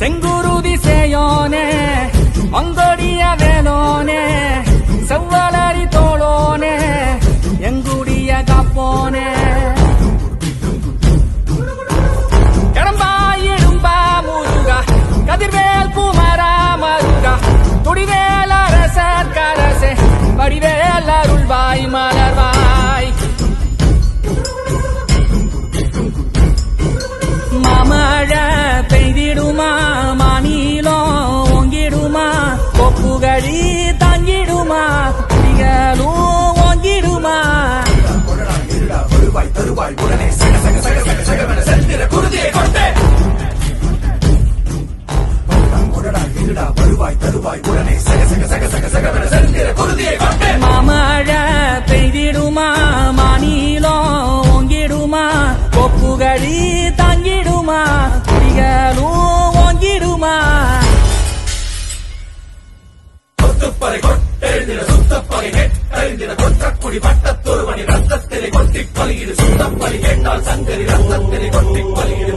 செங்குருதி சேயோனே மங்கொடிய வேலோனே செவ்வலரி தோளோனே எங்குடிய காப்போனே கடம்பாயிடும்பா முருகா கதிர்வேல் குமரா மருகா துடிவேல் அரசர் கரசே வடிவேல் அருள்வாய் மலர்வாய் மாமழ பெய்திடுமா மாநிலம் ஓங்கிடுமா கொப்புகழி தாங்கிடுமா குடிகளும் ஓங்கிடுமா வருவாய் தருவாய் உடனே சக சக சக சக சகவென செல்கிற குருதியை கொண்டே வருவாய் தருவாய் உடனே சக சக சக சக சகவென செல்கிற குருதியை கொண்டே மாமழ பெய்திடுமா மாநிலம் ஓங்கிடுமா கொப்புகழி தாங்கிடுமா குடிகளும் ஓங்கிடுமா கொத்துப்பறை கொட்டெழுந்திட சுத்தப்பகை கேட்டெழுந்திட கொற்றக்குடி பட்டத்தொருவனி ரத்தத்திலே கொட்டிக் கொலியிடு சுத்தப்பலி கேட்டால் சங்கரி ரத்தத்திலே கொட்டிக் கொலியிடு